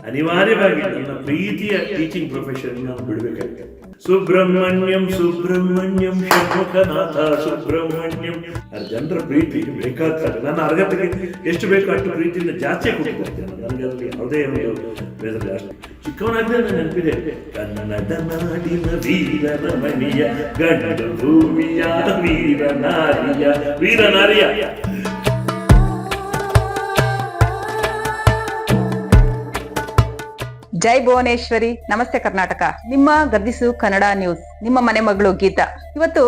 ಅನಿವಾರ್ಯವಾಗಿ ನನ್ನ ಪ್ರೀತಿಯ ಟೀಚಿಂಗ್ ಪ್ರೊಫೆಷನ್ ನಾನು ಬಿಡಬೇಕಾಗಿದೆ. ಸುಬ್ರಹ್ಮಣ್ಯಂ ಸುಬ್ರಹ್ಮಣ್ಯಂ ಷಣ್ಮುಖನಾಥ ಸುಬ್ರಹ್ಮಣ್ಯಂ. ಜನರ ಪ್ರೀತಿ ಬೇಕಾಗ್ತದೆ. ನನ್ನ ಅರ್ಹತೆಗೆ ಎಷ್ಟು ಬೇಕೋ ಅಷ್ಟು ಪ್ರೀತಿಯಿಂದ ಜಾಸ್ತಿ ಕೊಟ್ಟಿರ್ತೇನೆ. ನನಗೆ ಅದರಲ್ಲಿ ಯಾವುದೇ ಒಂದು ಬೇಸರ ಅಷ್ಟು ಚಿಕ್ಕವನಾಗಲೇ ನನ್ನ ನೆನಪಿದೆ. ಕನ್ನಡ ನಾಡಿನ ವೀರನ ಮಣಿಯ ಗಂಡು ಭೂಮಿಯ ವೀರನಾರಿಯ ವೀರನಾರಿಯ. ಜೈ ಭುವನೇಶ್ವರಿ. ನಮಸ್ತೆ ಕರ್ನಾಟಕ. ನಿಮ್ಮ ಗರ್ದಿಸು ಕನ್ನಡ ನ್ಯೂಸ್, ನಿಮ್ಮ ಮನೆ ಮಗಳು ಗೀತಾ. ಇವತ್ತು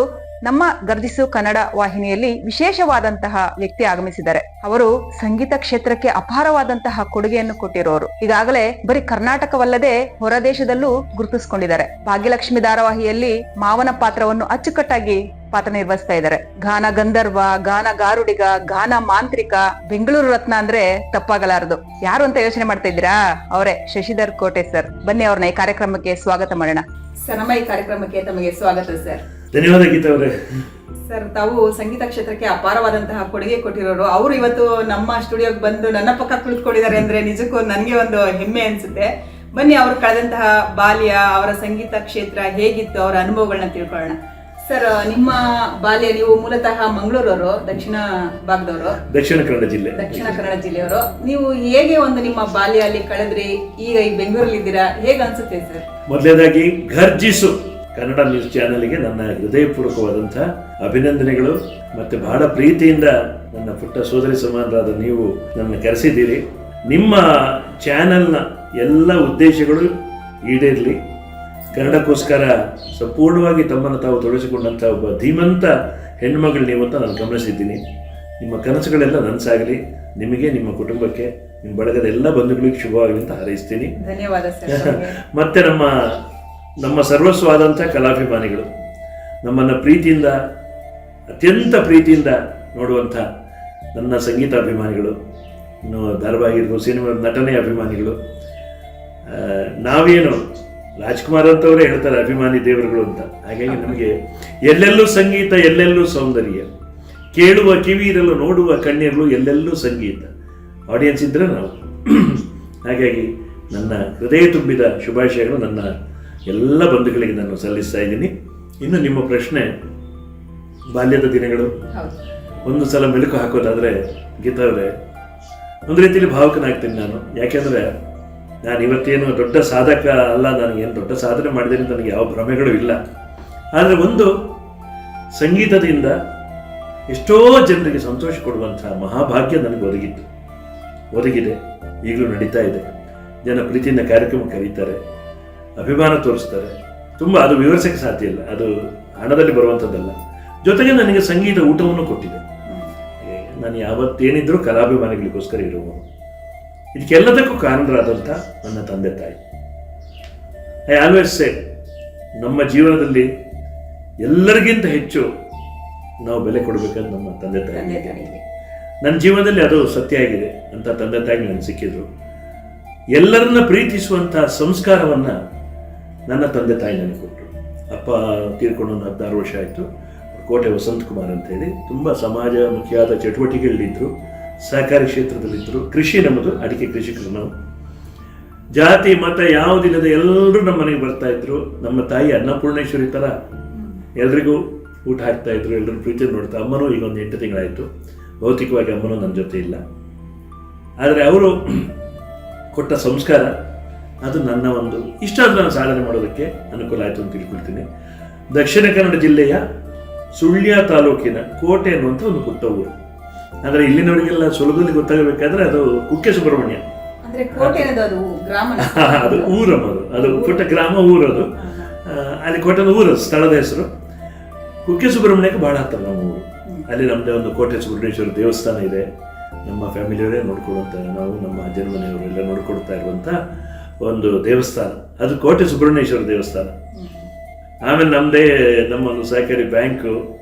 ನಮ್ಮ ಗರ್ದಿಸು ಕನ್ನಡ ವಾಹಿನಿಯಲ್ಲಿ ವಿಶೇಷವಾದಂತಹ ವ್ಯಕ್ತಿ ಆಗಮಿಸಿದ್ದಾರೆ. ಅವರು ಸಂಗೀತ ಕ್ಷೇತ್ರಕ್ಕೆ ಅಪಾರವಾದಂತಹ ಕೊಡುಗೆಯನ್ನು ಕೊಟ್ಟಿರೋರು. ಈಗಾಗಲೇ ಬರೀ ಕರ್ನಾಟಕವಲ್ಲದೆ ಹೊರ ದೇಶದಲ್ಲೂ ಗುರುತಿಸಿಕೊಂಡಿದ್ದಾರೆ. ಭಾಗ್ಯಲಕ್ಷ್ಮಿ ಧಾರಾವಾಹಿಯಲ್ಲಿ ಮಾವನ ಪಾತ್ರವನ್ನು ಅಚ್ಚುಕಟ್ಟಾಗಿ ಪಾತ್ರ ನಿರ್ವಹಿಸ್ತಾ ಇದ್ದಾರೆ. ಗಾನ ಗಂಧರ್ವ, ಗಾನ ಗಾರುಡಿಗ, ಗಾನ ಮಾಂತ್ರಿಕ, ಬೆಂಗಳೂರು ರತ್ನ ಅಂದ್ರೆ ತಪ್ಪಾಗಲಾರದು. ಯಾರು ಅಂತ ಯೋಚನೆ ಮಾಡ್ತಾ ಇದ್ದೀರಾ? ಅವರೇ ಶಶಿಧರ್ ಕೋಟೆ ಸರ್. ಬನ್ನಿ ಅವ್ರನ್ನ ಈ ಕಾರ್ಯಕ್ರಮಕ್ಕೆ ಸ್ವಾಗತ ಮಾಡೋಣ. ಸರ್, ನಮ್ಮ ಈ ಕಾರ್ಯಕ್ರಮಕ್ಕೆ ತಮಗೆ ಸ್ವಾಗತ ಸರ್. ಧನ್ಯವಾದ ಗೀತಾ ಅವರೇ. ಸರ್, ತಾವು ಸಂಗೀತ ಕ್ಷೇತ್ರಕ್ಕೆ ಅಪಾರವಾದಂತಹ ಕೊಡುಗೆ ಕೊಟ್ಟಿರೋರು. ಅವರು ಇವತ್ತು ನಮ್ಮ ಸ್ಟುಡಿಯೋಗೆ ಬಂದು ನನ್ನ ಪಕ್ಕ ಕುಳಿತುಕೊಂಡಿದ್ದಾರೆ ಅಂದ್ರೆ ನಿಜಕ್ಕೂ ನನಗೆ ಒಂದು ಹೆಮ್ಮೆ ಅನ್ಸುತ್ತೆ. ಬನ್ನಿ, ಅವರು ಕಳೆದಂತಹ ಬಾಲ್ಯ, ಅವರ ಸಂಗೀತ ಕ್ಷೇತ್ರ ಹೇಗಿತ್ತು, ಅವರ ಅನುಭವಗಳನ್ನ ತಿಳ್ಕೊಳ್ಳೋಣ. ಸರ್, ನಿಮ್ಮ ಬಾಲ್ಯ, ನೀವು ಮೂಲತಃ ಮಂಗಳೂರವರು, ದಕ್ಷಿಣ ಭಾಗದವರು, ದಕ್ಷಿಣ ಕನ್ನಡ ಜಿಲ್ಲೆಯವರು. ನೀವು ಹೇಗೆ ಒಂದು ನಿಮ್ಮ ಬಾಲ್ಯ ಅಲ್ಲಿ ಕಳೆದ್ರಿ, ಈಗ ಈ ಬೆಂಗಳೂರಲ್ಲಿ ಇದ್ದೀರಾ, ಹೇಗೆ ಅನ್ಸುತ್ತೆ ಸರ್? ಮೊದಲನೇದಾಗಿ ಗರ್ಜಿಸು ಕನ್ನಡ ನ್ಯೂಸ್ ಚಾನೆಲ್ಗೆ ನನ್ನ ಹೃದಯಪೂರ್ವಕವಾದಂತಹ ಅಭಿನಂದನೆಗಳು. ಮತ್ತೆ ಬಹಳ ಪ್ರೀತಿಯಿಂದ ನನ್ನ ಪುಟ್ಟ ಸೋದರಿ ಸಮಾನರಾದ ನೀವು ನನ್ನ ಕರೆಸಿದ್ದೀರಿ. ನಿಮ್ಮ ಚಾನೆಲ್ನ ಎಲ್ಲ ಉದ್ದೇಶಗಳು ಈಡೇರಲಿ, ಕನ್ನಡಕ್ಕೋಸ್ಕರ ಸಂಪೂರ್ಣವಾಗಿ ತಮ್ಮನ್ನು ತಾವು ತೊಡಗಿಸಿಕೊಂಡಂಥ ಒಬ್ಬ ಧೀಮಂತ ಹೆಣ್ಮಗಳು ನೀವು ಅಂತ ನಾನು ಗಮನಿಸಿದ್ದೀನಿ. ನಿಮ್ಮ ಕನಸುಗಳೆಲ್ಲ ನನಸಾಗಲಿ. ನಿಮಗೆ, ನಿಮ್ಮ ಕುಟುಂಬಕ್ಕೆ, ನಿಮ್ಮ ಬಳಗದ ಎಲ್ಲ ಬಂಧುಗಳಿಗೆ ಶುಭವಾಗಲಿ ಅಂತ ಹಾರೈಸ್ತೀನಿ. ಧನ್ಯವಾದ ಸರ್. ಮತ್ತೆ ನಮ್ಮ ಸರ್ವಸ್ವಾದಂಥ ಕಲಾಭಿಮಾನಿಗಳು, ನಮ್ಮನ್ನು ಪ್ರೀತಿಯಿಂದ, ಅತ್ಯಂತ ಪ್ರೀತಿಯಿಂದ ನೋಡುವಂಥ ನನ್ನ ಸಂಗೀತ ಅಭಿಮಾನಿಗಳು, ಇನ್ನು ಧಾರಾವಾಹಿ ಇರ್ಬೋದು, ಸಿನಿಮಾ ನಟನೆ ಅಭಿಮಾನಿಗಳು. ನಾವೇನು ರಾಜ್ಕುಮಾರ್ ಅಂತವರೇ ಹೇಳ್ತಾರೆ ಅಭಿಮಾನಿ ದೇವರುಗಳು ಅಂತ. ಹಾಗಾಗಿ ನಮಗೆ ಎಲ್ಲೆಲ್ಲೂ ಸಂಗೀತ, ಎಲ್ಲೆಲ್ಲೂ ಸೌಂದರ್ಯ, ಕೇಳುವ ಕಿವಿ ಇರಲು, ನೋಡುವ ಕಣ್ಣಿರಲು, ಎಲ್ಲೆಲ್ಲೂ ಸಂಗೀತ. ಆಡಿಯನ್ಸ್ ಇದ್ದರೆ ನಾವು. ಹಾಗಾಗಿ ನನ್ನ ಹೃದಯ ತುಂಬಿದ ಶುಭಾಶಯಗಳು ನನ್ನ ಎಲ್ಲ ಬಂಧುಗಳಿಗೆ ನಾನು ಸಲ್ಲಿಸ್ತಾ ಇದ್ದೀನಿ. ಇನ್ನು ನಿಮ್ಮ ಪ್ರಶ್ನೆ, ಬಾಲ್ಯದ ದಿನಗಳು, ಒಂದು ಸಲ ಮೆಲುಕು ಹಾಕೋದಾದರೆ ಗೀತಾ ಅವರೇ, ಒಂದು ರೀತಿಯಲ್ಲಿ ಭಾವುಕನಾಗ್ತೀನಿ ನಾನು. ಯಾಕೆಂದರೆ ನಾನು ಇವತ್ತೇನು ದೊಡ್ಡ ಸಾಧಕ ಅಲ್ಲ, ನನಗೇನು ದೊಡ್ಡ ಸಾಧನೆ ಮಾಡಿದ್ದೇನೆ ಅಂತ ನನಗೆ ಯಾವ ಭ್ರಮೆಗಳು ಇಲ್ಲ. ಆದರೆ ಒಂದು ಸಂಗೀತದಿಂದ ಎಷ್ಟೋ ಜನರಿಗೆ ಸಂತೋಷ ಕೊಡುವಂಥ ಮಹಾಭಾಗ್ಯ ನನಗೆ ಒದಗಿದೆ, ಈಗಲೂ ನಡೀತಾ ಇದೆ. ಜನ ಪ್ರೀತಿಯಿಂದ ಕಾರ್ಯಕ್ರಮ ಕರೀತಾರೆ, ಅಭಿಮಾನ ತೋರಿಸ್ತಾರೆ. ತುಂಬ ಅದು ವಿವರಿಸೋಕ್ಕೆ ಸಾಧ್ಯ ಇಲ್ಲ, ಅದು ಹಣದಲ್ಲಿ ಬರುವಂಥದ್ದಲ್ಲ. ಜೊತೆಗೆ ನನಗೆ ಸಂಗೀತ ಊಟವನ್ನು ಕೊಟ್ಟಿದೆ. ನಾನು ಯಾವತ್ತೇನಿದ್ರೂ ಕಲಾಭಿಮಾನಿಗಳಿಗೋಸ್ಕರ ಇರುವವನು. ಇದಕ್ಕೆಲ್ಲದಕ್ಕೂ ಕಾರಣರಾದಂಥ ನನ್ನ ತಂದೆ ತಾಯಿ. ಐ ಆಲ್ವೇಸ್ ಸೇ, ನಮ್ಮ ಜೀವನದಲ್ಲಿ ಎಲ್ಲರಿಗಿಂತ ಹೆಚ್ಚು ನಾವು ಬೆಲೆ ಕೊಡಬೇಕಂತ ನಮ್ಮ ತಂದೆ ತಾಯಿ. ನನ್ನ ಜೀವನದಲ್ಲಿ ಅದು ಸತ್ಯ ಆಗಿದೆ ಅಂತ ತಂದೆ ತಾಯಿ ನನಗೆ ಸಿಕ್ಕಿದ್ರು. ಎಲ್ಲರನ್ನ ಪ್ರೀತಿಸುವಂಥ ಸಂಸ್ಕಾರವನ್ನು ನನ್ನ ತಂದೆ ತಾಯಿ ನನಗೆ ಕೊಟ್ಟರು. ಅಪ್ಪ ತೀರ್ಕೊಂಡು ಒಂದು 16 ವರ್ಷ ಆಯಿತು. ಕೋಟೆ ವಸಂತ ಕುಮಾರ್ ಅಂತ ಹೇಳಿ ತುಂಬ ಸಮಾಜಮುಖಿಯಾದ ಚಟುವಟಿಕೆಗಳಿದ್ದರು, ಸಹಕಾರಿ ಕ್ಷೇತ್ರದಲ್ಲಿದ್ದರು. ಕೃಷಿ ನಮ್ಮದು, ಅಡಿಕೆ ಕೃಷಿಕರು ನಾವು. ಜಾತಿ ಮತ ಯಾವುದಿಲ್ಲದ ಎಲ್ಲರೂ ನಮ್ಮ ಮನೆಗೆ ಬರ್ತಾ ಇದ್ರು. ನಮ್ಮ ತಾಯಿ ಅನ್ನಪೂರ್ಣೇಶ್ವರಿ ಥರ ಎಲ್ರಿಗೂ ಊಟ ಹಾಕ್ತಾ ಇದ್ರು, ಎಲ್ಲರೂ ಪ್ರೀತಿ ನೋಡ್ತಾ. ಅಮ್ಮನೂ ಈಗ ಒಂದು 8 ತಿಂಗಳಾಯಿತು. ಭೌತಿಕವಾಗಿ ಅಮ್ಮನೂ ನನ್ನ ಜೊತೆ ಇಲ್ಲ. ಆದರೆ ಅವರು ಕೊಟ್ಟ ಸಂಸ್ಕಾರ ಅದು ನನ್ನ ಒಂದು ಇಷ್ಟಾದರೂ ನಾನು ಸಾಧನೆ ಮಾಡೋದಕ್ಕೆ ಅನುಕೂಲ ಆಯಿತು ಅಂತ ತಿಳ್ಕೊಳ್ತೀನಿ. ದಕ್ಷಿಣ ಕನ್ನಡ ಜಿಲ್ಲೆಯ ಸುಳ್ಯ ತಾಲೂಕಿನ ಕೋಟೆ ಅನ್ನುವಂಥ ಒಂದು ಪುಟ್ಟ ಊರು. ಅಂದರೆ ಇಲ್ಲಿನವರಿಗೆಲ್ಲ ಸುಲಭದಲ್ಲಿ ಗೊತ್ತಾಗಬೇಕಾದ್ರೆ ಅದು ಕುಕ್ಕೆ ಸುಬ್ರಹ್ಮಣ್ಯ. ಅದು ಊರಮ್ಮದು, ಅದು ಪುಟ್ಟ ಗ್ರಾಮ, ಊರದು. ಅಲ್ಲಿ ಕೋಟೆದ ಊರು, ಸ್ಥಳದ ಹೆಸರು. ಕುಕ್ಕೆ ಸುಬ್ರಹ್ಮಣ್ಯಕ್ಕೆ ಬಹಳ ಹತ್ತಿರ ನಮ್ಮ ಊರು. ಅಲ್ಲಿ ನಮ್ಮದೇ ಒಂದು ಕೋಟೆ ಸುಬ್ರಹ್ಮಣ್ಯೇಶ್ವರ ದೇವಸ್ಥಾನ ಇದೆ. ನಮ್ಮ ಫ್ಯಾಮಿಲಿಯವರೇ ನೋಡ್ಕೊಳ್ಳುವಂಥ, ನಾವು ನಮ್ಮ ಅಜ್ಜನ ಮನೆಯವರೆಲ್ಲ ನೋಡ್ಕೊಳ್ತಾ ಇರುವಂಥ ಒಂದು ದೇವಸ್ಥಾನ. ಅದು ಕೋಟೆ ಸುಬ್ರಹ್ಮಣ್ಯೇಶ್ವರ ದೇವಸ್ಥಾನ. ಆಮೇಲೆ ನಮ್ಮದೇ ನಮ್ಮ ಒಂದು ಸಹಕಾರಿ ಬ್ಯಾಂಕು,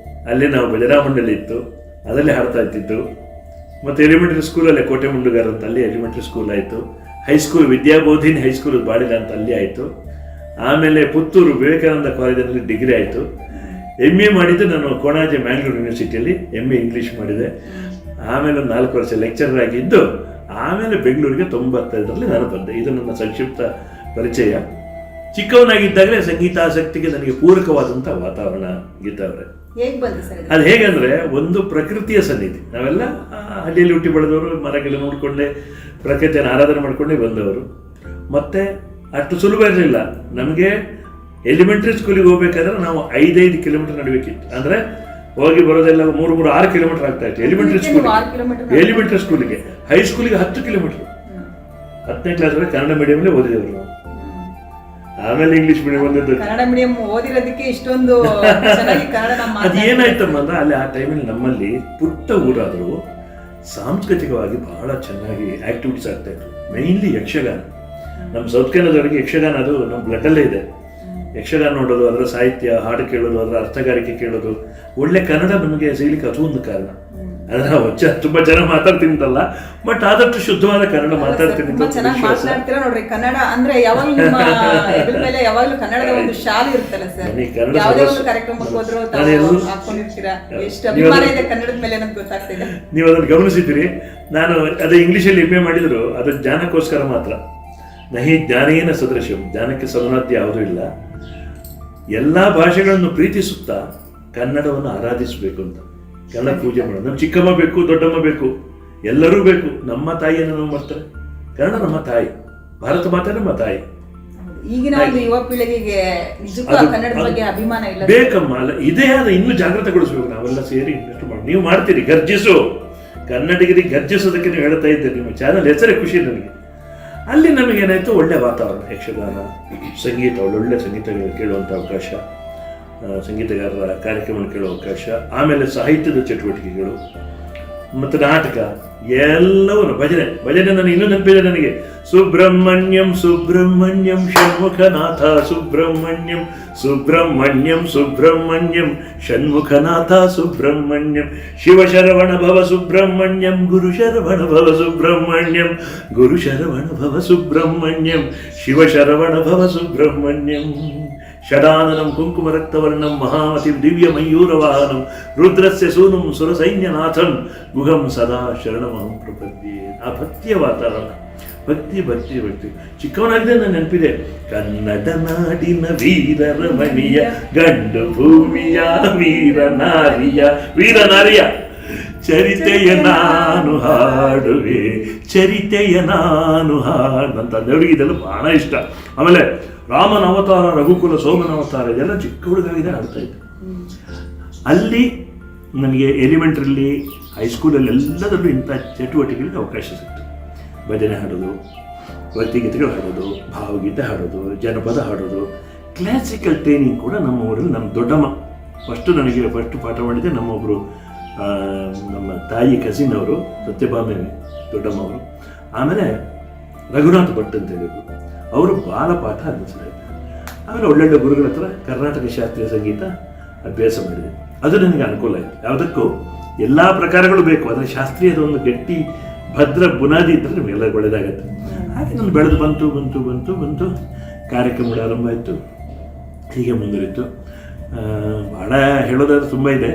ಅಲ್ಲಿ ನಾವು ಭಜನಾ ಮಂಡಳಿ ಇತ್ತು, ಅದರಲ್ಲಿ ಹಾಡ್ತಾ ಇದ್ದಿದ್ದು. ಮತ್ತು ಎಲಿಮೆಂಟ್ರಿ ಸ್ಕೂಲಲ್ಲೇ ಕೋಟೆ ಮುಂಡುಗಾರ ಅಂತ, ಅಲ್ಲಿ ಎಲಿಮೆಂಟ್ರಿ ಸ್ಕೂಲ್ ಆಯಿತು. ಹೈಸ್ಕೂಲ್ ವಿದ್ಯಾಬೋಧಿನಿ ಹೈಸ್ಕೂಲ್ ಬಾಡಿಲ ಅಂತ ಅಲ್ಲಿ ಆಯಿತು. ಆಮೇಲೆ ಪುತ್ತೂರು ವಿವೇಕಾನಂದ ಕಾಲೇಜಿನಲ್ಲಿ ಡಿಗ್ರಿ ಆಯಿತು. MA ಮಾಡಿದ್ದು ನಾನು ಕೋಣಾಜೆ ಮ್ಯಾಂಗ್ಳೂರು ಯೂನಿವರ್ಸಿಟಿಯಲ್ಲಿ MA ಇಂಗ್ಲೀಷ್ ಮಾಡಿದೆ. ಆಮೇಲೆ ಒಂದು 4 ವರ್ಷ ಲೆಕ್ಚರರ್ ಆಗಿದ್ದು ಆಮೇಲೆ ಬೆಂಗಳೂರಿಗೆ 95ರಲ್ಲಿ ನಾನು ಬಂದೆ. ಇದು ನನ್ನ ಸಂಕ್ಷಿಪ್ತ ಪರಿಚಯ. ಚಿಕ್ಕವನಾಗಿದ್ದಾಗಲೇ ಸಂಗೀತಾಸಕ್ತಿಗೆ ನನಗೆ ಪೂರಕವಾದಂಥ ವಾತಾವರಣ ಗೀತಾ ಅವರೇ. ಅದು ಹೇಗಂದ್ರೆ, ಒಂದು ಪ್ರಕೃತಿಯ ಸನ್ನಿಧಿ. ನಾವೆಲ್ಲ ಹಳ್ಳಿಯಲ್ಲಿ ಹುಟ್ಟಿ ಬೆಳೆದವರು, ಮರಗೆಲ್ಲ ನೋಡಿಕೊಂಡೇ ಪ್ರಕೃತಿಯನ್ನು ಆರಾಧನೆ ಮಾಡಿಕೊಂಡೇ ಬಂದವರು. ಮತ್ತೆ ಅಷ್ಟು ಸುಲಭ ಇರಲಿಲ್ಲ ನಮಗೆ. ಎಲಿಮೆಂಟ್ರಿ ಸ್ಕೂಲಿಗೆ ಹೋಗ್ಬೇಕಾದ್ರೆ ನಾವು 5 ಕಿಲೋಮೀಟರ್ ನಡಬೇಕಿತ್ತು. ಅಂದರೆ ಹೋಗಿ ಬರೋದೆಲ್ಲ 3-6 ಕಿಲೋಮೀಟರ್ ಆಗ್ತಾ ಇತ್ತು ಎಲಿಮೆಂಟ್ರಿ ಸ್ಕೂಲಿಗೆ. ಹೈಸ್ಕೂಲಿಗೆ 10 ಕಿಲೋಮೀಟರ್. 10ನೇ ಕ್ಲಾಸ್ ವರೆಗೆ ಕನ್ನಡ ಮೀಡಿಯಂಲೇ ಓದಿದವರು ನಾವು. ಆಮೇಲೆ ಇಂಗ್ಲಿಷ್ ಮೀಡಿಯಂ ಬಂದದ್ದು. ಕನ್ನಡ ಮೀಡಿಯಂ ಓದಿರೋದಕ್ಕೆ ಇಷ್ಟೊಂದು ಅದೇನಾಯ್ತಮ್ಮ ಅಂದ್ರೆ, ಅಲ್ಲಿ ಆ ಟೈಮಲ್ಲಿ ನಮ್ಮಲ್ಲಿ ಪುಟ್ಟ ಊರಾದರೂ ಸಾಂಸ್ಕೃತಿಕವಾಗಿ ಬಹಳ ಚೆನ್ನಾಗಿ ಆಕ್ಟಿವಿಟೀಸ್ ಆಗ್ತಾ ಇತ್ತು. ಮೇನ್ಲಿ ಯಕ್ಷಗಾನ. ನಮ್ಮ ಸೌತ್ ಕನ್ನಡದವರಿಗೆ ಯಕ್ಷಗಾನ ಅದು ನಮ್ಮ ಬ್ಲಡ್ಡಲ್ಲೇ ಇದೆ. ಯಕ್ಷಗಾನ ನೋಡೋದು, ಅದರ ಸಾಹಿತ್ಯ, ಹಾಡು ಕೇಳೋದು, ಅದರ ಅರ್ಥಗಾರಿಕೆ ಕೇಳೋದು, ಒಳ್ಳೆ ಕನ್ನಡ ನಮಗೆ ಸಿಗಲಿಕ್ಕೆ ಅದು ಒಂದು ಕಾರಣ. ಅದನ್ನ ತುಂಬಾ ಜನ ಮಾತಾಡ್ತಿಂತಲ್ಲ, ಬಟ್ ಆದಷ್ಟು ಶುದ್ಧವಾದ ಕನ್ನಡ ಮಾತಾಡ್ತೀನಿ. ನೋಡ್ರಿ, ಕನ್ನಡ ಅಂದ್ರೆ ಯಾವಾಗ್ಲೂ ಕನ್ನಡದ ಒಂದು ಶಾಲೆ ಇರುತ್ತಲ್ಲ ಸರ್. ಯಾವುದೇ ಒಂದು ಕಾರ್ಯಕ್ರಮಕ್ಕೆ ಹೋದ್ರು ಹಾಕೊಂಡಿರ್ತೀರಾ. ಎಷ್ಟು ಅಭಿಮಾನ ಇದೆ ಕನ್ನಡದ ಮೇಲೆ ಅನ್ನೋದು ಗೊತ್ತಾಗ್ತಿದೆ. ನೀವು ಅದನ್ನು ಗಮನಿಸಿದ್ದೀರಿ. ನಾನು ಅದೇ ಇಂಗ್ಲಿಷಲ್ಲಿ MA ಮಾಡಿದ್ರು, ಅದು ಜ್ಞಾನಕ್ಕೋಸ್ಕರ ಮಾತ್ರ. ನಹಿ ಜ್ಞಾನೇನ ಸದೃಶಂ, ಜ್ಞಾನಕ್ಕೆ ಸಮನಾದ್ಯ ಯಾವುದೂ ಇಲ್ಲ. ಎಲ್ಲ ಭಾಷೆಗಳನ್ನು ಪ್ರೀತಿಸುತ್ತಾ ಕನ್ನಡವನ್ನು ಆರಾಧಿಸಬೇಕು ಅಂತ, ಕನ್ನಡ ಪೂಜೆ ಮಾಡೋದು. ನಮ್ಮ ಚಿಕ್ಕಮ್ಮ ಬೇಕು, ದೊಡ್ಡಮ್ಮ ಬೇಕು, ಎಲ್ಲರೂ ಬೇಕು. ನಮ್ಮ ತಾಯಿಯನ್ನು ನಾವು ಮಾಡ್ತಾರೆ. ಕನ್ನಡ ನಮ್ಮ ತಾಯಿ, ಭಾರತ ಮಾತೆ ನಮ್ಮ ತಾಯಿ. ಈಗಿನ ಒಂದು ಯುವ ಪೀಳಿಗೆಗೆ ಕನ್ನಡದ ಬಗ್ಗೆ ಅಭಿಮಾನ ಇಲ್ಲ, ಬೇಕಮ್ಮ. ಅಲ್ಲ, ಇದೇ ಆದ ಇನ್ನೂ ಜಾಗೃತಗೊಳಿಸ್ಬೇಕು. ನಾವೆಲ್ಲ ಸೇರಿ ಇನ್ವೆಸ್ಟ್ ಮಾಡಿ. ನೀವು ಮಾಡ್ತೀರಿ, ಗರ್ಜಿಸು ಕನ್ನಡಿಗರಿಗೆ, ಗರ್ಜಿಸೋದಕ್ಕೆ ನೀವು ಹೇಳ್ತಾ ಇದ್ದೀರಿ. ನಿಮ್ಮ ಚಾನಲ್ ಹೆಸರೇ ಖುಷಿ ನನಗೆ. ಅಲ್ಲಿ ನಮಗೇನಾಯಿತು, ಒಳ್ಳೆ ವಾತಾವರಣ, ಯಕ್ಷಗಾನ, ಸಂಗೀತ, ಒಳ್ಳೊಳ್ಳೆ ಸಂಗೀತ ಕೇಳುವಂಥ ಅವಕಾಶ, ಸಂಗೀತಗಾರರ ಕಾರ್ಯಕ್ರಮ ಕೇಳೋ ಅವಕಾಶ, ಆಮೇಲೆ ಸಾಹಿತ್ಯದ ಚಟುವಟಿಕೆಗಳು ಮತ್ತು ನಾಟಕ, ಎಲ್ಲವೂ ಭಜನೆ ನಾನು ಇನ್ನೂ ನೆನಪಿದೆ ನನಗೆ. ಸುಬ್ರಹ್ಮಣ್ಯಂ ಸುಬ್ರಹ್ಮಣ್ಯಂ ಷಣ್ಮುಖನಾಥ ಸುಬ್ರಹ್ಮಣ್ಯಂ ಸುಬ್ರಹ್ಮಣ್ಯಂ ಸುಬ್ರಹ್ಮಣ್ಯಂ ಷಣ್ಮುಖನಾಥ ಸುಬ್ರಹ್ಮಣ್ಯಂ ಶಿವಶರವಣ ಭವ ಸುಬ್ರಹ್ಮಣ್ಯಂ ಗುರು ಶರವಣ ಭವ ಸುಬ್ರಹ್ಮಣ್ಯಂ ಗುರು ಶರವಣ ಭವ ಸುಬ್ರಹ್ಮಣ್ಯಂ ಶಿವಶರವಣ ಭವ ಸುಬ್ರಹ್ಮಣ್ಯಂ ಷಡಾನನಂ ಕುಂಕುಮರಕ್ತವರ್ಣಂ ಮಹಾಮತಿಂ ದಿವ್ಯಮಯೂರವಾಹನಂ ರುದ್ರಸ್ಯ ಸೂನುಂ ಸುರಸೈನ್ಯನಾಥಂ ಗುಹಂ ಸದಾ ಶರಣಮಹಂ ಪ್ರಪದ್ಯೆ. ಆ ಭಕ್ತಿಯ ವಾತಾವರಣ, ಭಕ್ತಿ ಭಕ್ತಿ ಭಕ್ತಿ. ಚಿಕ್ಕವನಾಗಿದೆ ನಾನು ನೆನಪಿದೆ. ಕನ್ನಡ ನಾಡಿನ ವೀರರಮಣಿಯ ಗಂಡು ಭೂಮಿಯ ವೀರನಾರಿಯ ಚರಿತೆಯ ನಾನು ಹಾಡುವೆ, ಚರಿತೆಯ ನಾನು ಹಾಡು ಅಂತ ದೇವರಿಗೆ ಇದೆಲ್ಲ ಬಹಳ ಇಷ್ಟ. ಆಮೇಲೆ ರಾಮನ ಅವತಾರ, ರಘುಕುಲ ಸೋಮನ ಅವತಾರ, ಇದೆಲ್ಲ ಚಿಕ್ಕ ಹುಡುಗಾಗಿದೆ ಆಡ್ತಾ ಇದ್ದೆ. ಅಲ್ಲಿ ನನಗೆ ಎಲಿಮೆಂಟ್ರಿಲಿ, ಹೈಸ್ಕೂಲಲ್ಲಿ ಎಲ್ಲದರಲ್ಲೂ ಇಂಥ ಚಟುವಟಿಕೆಗಳಿಗೆ ಅವಕಾಶ ಸಿಕ್ತು. ಭಜನೆ ಹಾಡೋದು, ಭಕ್ತಿಗೀತೆಗಳು ಹಾಡೋದು, ಭಾವಗೀತೆ ಹಾಡೋದು, ಜನಪದ ಹಾಡೋದು, ಕ್ಲಾಸಿಕಲ್ ಟ್ರೈನಿಂಗ್ ಕೂಡ ನಮ್ಮ ಊರಲ್ಲಿ ನಮ್ಮ ದೊಡ್ಡಮ್ಮ ನನಗೆ ಫಸ್ಟ್ ಪಾಠ ಮಾಡಿದ್ದೆ. ನಮ್ಮೊಬ್ಬರು ನಮ್ಮ ತಾಯಿ ಕಸಿನ್ ಅವರು, ಸತ್ಯಭಾಮಿನಿ ದೊಡ್ಡಮ್ಮ ಅವರು. ಆಮೇಲೆ ರಘುನಾಥ್ ಭಟ್ ಅಂತ ಹೇಳಿದ್ರು, ಅವರು ಬಾಲಪಾಠ ಅನ್ನಿಸ್ತಾರೆ. ಆಮೇಲೆ ಒಳ್ಳೊಳ್ಳೆ ಗುರುಗಳ ಹತ್ರ ಕರ್ನಾಟಕ ಶಾಸ್ತ್ರೀಯ ಸಂಗೀತ ಅಭ್ಯಾಸ ಮಾಡಿದೆ. ಅದು ನನಗೆ ಅನುಕೂಲ ಆಯಿತು. ಯಾವುದಕ್ಕೂ ಎಲ್ಲ ಪ್ರಕಾರಗಳು ಬೇಕು, ಆದರೆ ಶಾಸ್ತ್ರೀಯದ ಒಂದು ಗಟ್ಟಿ ಭದ್ರ ಬುನಾದಿ ಇದ್ದರೆ ನಿಮಗೆಲ್ಲ ಒಳ್ಳೆಯದಾಗತ್ತೆ. ಹಾಗೆ ನಾನು ಬೆಳೆದು ಬಂತು ಕಾರ್ಯಕ್ರಮಗಳು ಆರಂಭ ಆಯಿತು. ಹೀಗೆ ಮುಂದುವರಿತು. ಭಾಳ ಹೇಳೋದಾದ್ರೆ ತುಂಬ ಇದೆ.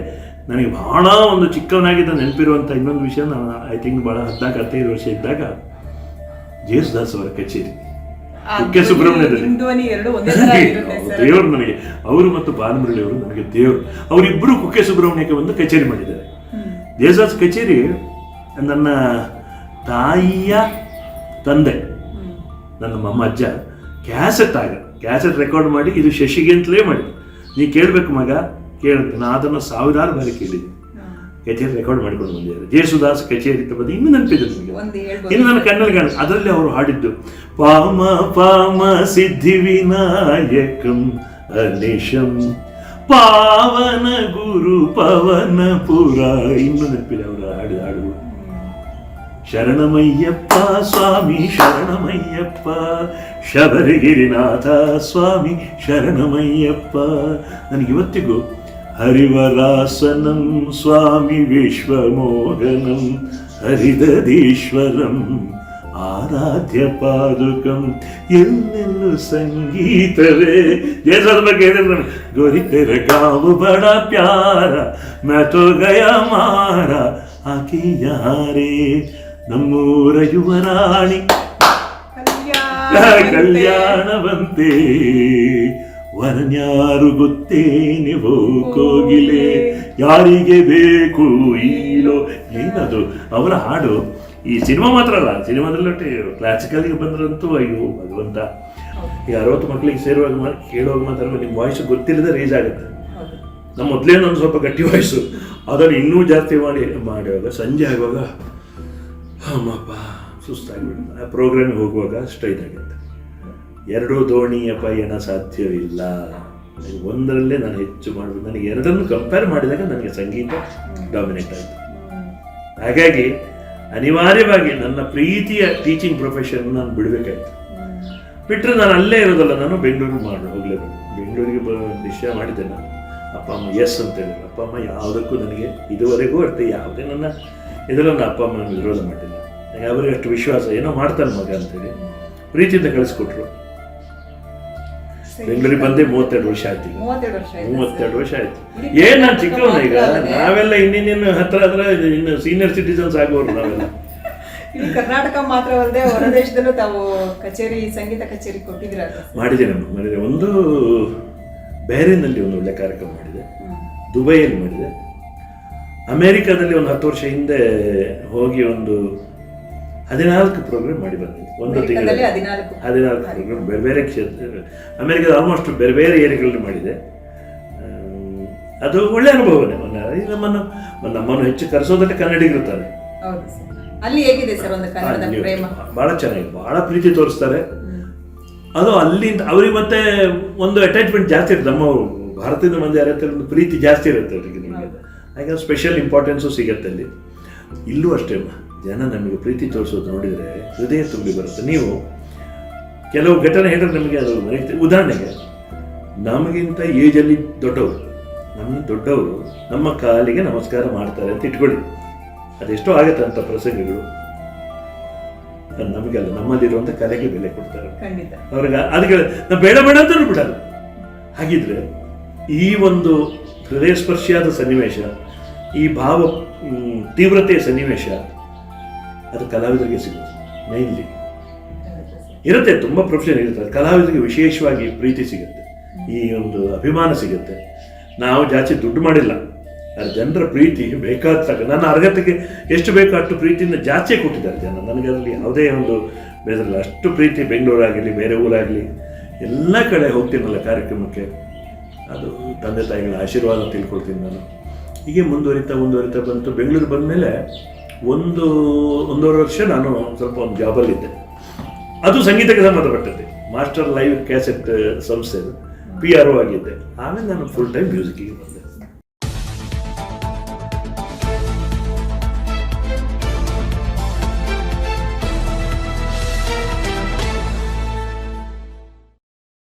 ನನಗೆ ಬಹಳ ಒಂದು ಚಿಕ್ಕವನಾಗಿದ್ದ ನೆನಪಿರುವಂಥ ಇನ್ನೊಂದು ವಿಷಯ, ನಾನು ಐ ಥಿಂಕ್ ಭಾಳ 14-15 ವರ್ಷ ಇದ್ದಾಗ ಜೇಸುದಾಸ್ ಅವರ ಕಚೇರಿ ಕುಕ್ಕೆ ಸುಬ್ರಹ್ಮಣ್ಯದಲ್ಲಿ, ದೇವರು ನನಗೆ, ಅವರು ಮತ್ತು ಬಾಲಮುರಳಿ ಅವರು ನನಗೆ ದೇವರು. ಅವರಿಬ್ಬರು ಕುಕ್ಕೆ ಸುಬ್ರಹ್ಮಣ್ಯಕ್ಕೆ ಒಂದು ಕಚೇರಿ ಮಾಡಿದ್ದಾರೆ. ಜೇಸುದಾಸ್ ಕಚೇರಿ ನನ್ನ ತಾಯಿಯ ತಂದೆ, ನನ್ನ ಅಜ್ಜ ಕ್ಯಾಸೆಟ್ ರೆಕಾರ್ಡ್ ಮಾಡಿ, ಇದು ಶಶಿಗೆ ಅಂತಲೇ ಮಾಡಿದ್ರು. ನೀ ಕೇಳಬೇಕು ಮಗ, ಕೇಳಿದೆ. ನಾನು ಅದನ್ನು 1000 ಬಾರಿ ಕೇಳಿದ್ದೆ. ಕಚೇರಿ ರೆಕಾರ್ಡ್ ಮಾಡಿಕೊಂಡು ಬಂದಿದ್ದಾರೆ. ಜೇಸುದಾಸ್ ಕಚೇರಿ ಬಂದು ಇನ್ನೂ ನೆನಪಿದೆ ನನಗೆ, ಇನ್ನು ನನ್ನ ಕಣ್ಣಲ್ಲಿ ಕಾಣ. ಅದರಲ್ಲಿ ಅವರು ಹಾಡಿದ್ದು ಪಾಮ ಪಾಮ ಸಿದ್ಧಿ ವಿನಾಯಕಂ ಅನಿಶಂ ಪಾವನ ಗುರು ಪವನ ಪುರ. ಇನ್ನೂ ನೆನಪಿದೆ ಅವರ ಹಾಡಿದ ಹಾಡುಗಳು. ಶರಣಮಯ್ಯಪ್ಪ ಸ್ವಾಮಿ ಶರಣಮಯ್ಯಪ್ಪ, ಶಬರಿಗಿರಿನಾಥ ಸ್ವಾಮಿ ಶರಣಮಯ್ಯಪ್ಪ. ನನಗಿವತ್ತಿಗೂ ಹರಿವರಾಸನಂ ಸ್ವಾಮಿ ವಿಶ್ವಮೋಹನಂ ಹರಿದದೀಶ್ವರಂ ಆರಾಧ್ಯ ಪಾದುಕಂ. ಎಲ್ಲೆಲ್ಲೂ ಸಂಗೀತವೇ. ಜೇಸದ ಬಗ್ಗೆ ಹೇಳಿದ್ರೆ, ಗೋರಿ ತೆರೆ ಗಾವು ಬಡ ಪ್ಯಾರ ಮೈ ತೋ ಗಯಾ ಮಾರ ಆಕಿ ಯಾರೇ ನಮ್ಮೂರ ಯುವರಾಣಿ ಕಲ್ಯಾಣವಂತೆ ವರನ್ಯಾರು ಗೊತ್ತೇನೆವೋ ಕೋಗಿಲೆ ಯಾರಿಗೆ ಬೇಕು ಈಲೋ. ಏನದು ಅವರ ಹಾಡು. ಈ ಸಿನಿಮಾ ಮಾತ್ರ ಅಲ್ಲ, ಸಿನಿಮಾದಲ್ಲಿ ಕ್ಲಾಸಿಕಲ್ಗೆ ಬಂದ್ರಂತೂ ಅಯ್ಯೋ ಭಗವಂತ. ಈ 60 ಮಕ್ಕಳಿಗೆ ಸೇರುವಾಗ ಕೇಳುವಾಗ ಮಾತಾಡುವಾಗ ನಿಮ್ಮ ವಾಯ್ಸ್ ಗೊತ್ತಿಲ್ಲದೆ ರೇಜ್ ಆಗುತ್ತೆ. ನಮ್ಮ ಮೊದಲೇ ಒಂದು ಸ್ವಲ್ಪ ಗಟ್ಟಿ ವಾಯ್ಸು, ಅದನ್ನು ಇನ್ನೂ ಜಾಸ್ತಿ ಮಾಡುವಾಗ ಸಂಜೆ ಆಗುವಾಗ ಅಮ್ಮಪ್ಪ ಸುಸ್ತಾಗಿಬಿಡುತ್ತೆ. ಆ ಪ್ರೋಗ್ರಾಮಿಗೆ ಹೋಗುವಾಗ ಸ್ಟ್ರೈಟ್ ಆಗುತ್ತೆ. 2 ದೋಣಿಯ ಪಯಣ ಸಾಧ್ಯವಿಲ್ಲ, ಒಂದರಲ್ಲೇ ನಾನು ಹೆಚ್ಚು ಮಾಡಬೇಕು. ನನಗೆ 2 ಕಂಪೇರ್ ಮಾಡಿದಾಗ ನನಗೆ ಸಂಗೀತ ಡಾಮಿನೇಟ್ ಆಯಿತು. ಹಾಗಾಗಿ ಅನಿವಾರ್ಯವಾಗಿ ನನ್ನ ಪ್ರೀತಿಯ ಟೀಚಿಂಗ್ ಪ್ರೊಫೆಷನ್ ನಾನು ಬಿಡಬೇಕಾಯ್ತು. ಬಿಟ್ಟರೆ ನಾನು ಅಲ್ಲೇ ಇರೋದಲ್ಲ, ನಾನು ಬೆಂಗಳೂರಿಗೆ ಹೋಗಲೇಬೇಕು. ಬೆಂಗಳೂರಿಗೆ ನಿಶ್ಚಯ ಮಾಡಿದ್ದೆ ನಾನು. ಅಪ್ಪ ಅಮ್ಮ ಎಸ್ ಅಂತ ಹೇಳಿದ್ರು. ಅಪ್ಪ ಅಮ್ಮ ಯಾವುದಕ್ಕೂ ನನಗೆ ಇದುವರೆಗೂ ಯಾವುದೇ ನನ್ನ ಇದರಲ್ಲಿ ಅಪ್ಪ ಅಮ್ಮ ನಾನು ವಿರೋಧ ಮಾಡಿಲ್ಲ. ಅವರಿಗೆ ಅಷ್ಟು ವಿಶ್ವಾಸ, ಏನೋ ಮಾಡ್ತಾನೆ ಮಗ ಅಂತೇಳಿ ಪ್ರೀತಿಯಿಂದ ಕಳಿಸ್ಕೊಟ್ರು. ಬೆಂಗಳೂರಿಗೆ ಬಂದೆ 32 ವರ್ಷ ಆಯ್ತು. 32 ವರ್ಷ ಆಯ್ತು. ಏನ್ ನಾನು ಚಿಕ್ಕವನ ಈಗ, ನಾವೆಲ್ಲ ಇನ್ನೇನು ಹತ್ರ ಇನ್ನು ಸೀನಿಯರ್ ಸಿಟಿಸನ್ಸ್ ಆಗೋರು ನಾವೆಲ್ಲ. ಇಲ್ಲಿ ಕರ್ನಾಟಕ ಮಾತ್ರವಲ್ಲದೆ ಹೊರ ದೇಶದಲ್ಲೂ ತಾವು ಸಂಗೀತ ಕಚೇರಿ ಮಾಡಿದ್ದೇನೆ. ಒಂದು ಬೇರೆನಲ್ಲಿ ಒಂದು ಒಳ್ಳೆ ಕಾರ್ಯಕ್ರಮ ಮಾಡಿದೆ, ದುಬೈಯಲ್ಲಿ ಮಾಡಿದೆ, ಅಮೇರಿಕಾದಲ್ಲಿ ಒಂದು 10 ವರ್ಷ ಹಿಂದೆ ಹೋಗಿ ಒಂದು 14 ಪ್ರೋಗ್ರಾಮ್ ಮಾಡಿ ಬಂದಿದ್ದೆ. ಒಂದು ತಿಂಗಳಲ್ಲಿ 14 ಪ್ರೋಗ್ರಾಮ್ ಬೇರೆ ಬೇರೆ ಕ್ಷೇತ್ರ, ಅಮೇರಿಕಾದ ಆಲ್ಮೋಸ್ಟ್ ಬೇರೆ ಬೇರೆ ಏರಿಯಾಗಳಲ್ಲಿ ಮಾಡಿದೆ. ಅದು ಒಳ್ಳೆ ಅನುಭವನೇ. ನಮ್ಮನ್ನು ಹೆಚ್ಚು ಕರೆಸೋದಕ್ಕೆ ಕನ್ನಡಿಗರಿರ್ತಾರೆ. ಅಲ್ಲಿ ಹೇಗಿದೆ ಸರ್ ಒಂದು ಕನ್ನಡದ ಪ್ರೇಮ? ಬಹಳ ಚೆನ್ನಾಗಿದೆ, ಬಹಳ ಪ್ರೀತಿ ತೋರಿಸ್ತಾರೆ. ಅದು ಅಲ್ಲಿಂದ ಅವ್ರಿಗೆ ಮತ್ತೆ ಒಂದು ಅಟ್ಯಾಚ್ಮೆಂಟ್ ಜಾಸ್ತಿ ಇರುತ್ತೆ. ನಮ್ಮ ಭಾರತದ ಮಂದಿ ಯಾರತ್ತೆ ಒಂದು ಪ್ರೀತಿ ಜಾಸ್ತಿ ಇರುತ್ತೆ ಅವರಿಗೆ. ನಿಮಗೆ ಹಾಗೆ ಸ್ಪೆಷಲ್ ಇಂಪಾರ್ಟೆನ್ಸು ಸಿಗುತ್ತೆ ಅಲ್ಲಿ. ಇಲ್ಲೂ ಅಷ್ಟೇ, ಜನ ನಮಗೆ ಪ್ರೀತಿ ತೋರಿಸೋದು ನೋಡಿದರೆ ಹೃದಯ ತುಂಬಿ ಬರುತ್ತೆ. ನೀವು ಕೆಲವು ಘಟನೆ ಹೇಳಿದ್ರೆ ನಮಗೆ ಅದು ಉದಾಹರಣೆಗೆ, ನಮಗಿಂತ ಏಜಲ್ಲಿ ದೊಡ್ಡವರು, ದೊಡ್ಡವರು ನಮ್ಮ ಕಾಲಿಗೆ ನಮಸ್ಕಾರ ಮಾಡ್ತಾರೆ ಅಂತ ಇಟ್ಕೊಳ್ಳಿ. ಅದೆಷ್ಟೋ ಆಗುತ್ತೆ ಅಂತ ಪ್ರಸಂಗಗಳು. ನಮಗೆಲ್ಲ ನಮ್ಮಲ್ಲಿರುವಂಥ ಕಲೆಗೆ ಬೆಲೆ ಕೊಡ್ತಾರೆ ಅವ್ರಿಗೆ. ಅದಕ್ಕೆ ನಾವು ಬೇಡ ಬೇಡ ಅಂತಲೂ ಬಿಡಲ್ಲ. ಹಾಗಿದ್ರೆ ಈ ಒಂದು ಹೃದಯ ಸ್ಪರ್ಶಿಯಾದ ಸನ್ನಿವೇಶ, ಈ ಭಾವ ತೀವ್ರತೆಯ ಸನ್ನಿವೇಶ, ಅದು ಕಲಾವಿದರಿಗೆ ಸಿಗುತ್ತೆ. ಮೈನ್ಲಿ ಇರುತ್ತೆ, ತುಂಬ ಪ್ರೊಫೆಷನ್ ಇರುತ್ತೆ. ಕಲಾವಿದರಿಗೆ ವಿಶೇಷವಾಗಿ ಪ್ರೀತಿ ಸಿಗುತ್ತೆ, ಈ ಒಂದು ಅಭಿಮಾನ ಸಿಗುತ್ತೆ. ನಾವು ಜಾಸ್ತಿ ದುಡ್ಡು ಮಾಡಿಲ್ಲ, ಜನರ ಪ್ರೀತಿ ಬೇಕಾದ ನನ್ನ ಅರ್ಹತೆಗೆ ಎಷ್ಟು ಬೇಕೋ ಅಷ್ಟು ಪ್ರೀತಿಯಿಂದ ಜಾಸ್ತಿ ಕೊಟ್ಟಿದ್ದಾರೆ ಜನ. ನನಗೆ ಅದರಲ್ಲಿ ಯಾವುದೇ ಒಂದು ಬೇಸರಿಲ್ಲ. ಅಷ್ಟು ಪ್ರೀತಿ ಬೆಂಗಳೂರಾಗಲಿ ಬೇರೆ ಊರಾಗಲಿ ಎಲ್ಲ ಕಡೆ ಹೋಗ್ತೀನಲ್ಲ ಕಾರ್ಯಕ್ರಮಕ್ಕೆ, ಅದು ತಂದೆ ತಾಯಿಗಳ ಆಶೀರ್ವಾದ ತಿಳ್ಕೊಳ್ತೀನಿ ನಾನು. ಹೀಗೆ ಮುಂದುವರಿತಾ ಬಂತು. ಬೆಂಗಳೂರು ಬಂದ ಮೇಲೆ ಒಂದೂವರೆ ವರ್ಷ ನಾನು ಸ್ವಲ್ಪ ಒಂದು ಜಾಬಲ್ಲಿದ್ದೆ. ಅದು ಸಂಗೀತಕ್ಕೆ ಸಂಬಂಧಪಟ್ಟದ್ದೆ. ಮಾಸ್ಟರ್ ಲೈವ್ ಕ್ಯಾಸೆಟ್ ಸಂಸ್ಥೆ PRO ಆಗಿದ್ದೆ. ಆಮೇಲೆ ನಾನು ಫುಲ್ ಟೈಮ್ ಮ್ಯೂಸಿಕ್ಕಿಗೆ ಬಂದೆ.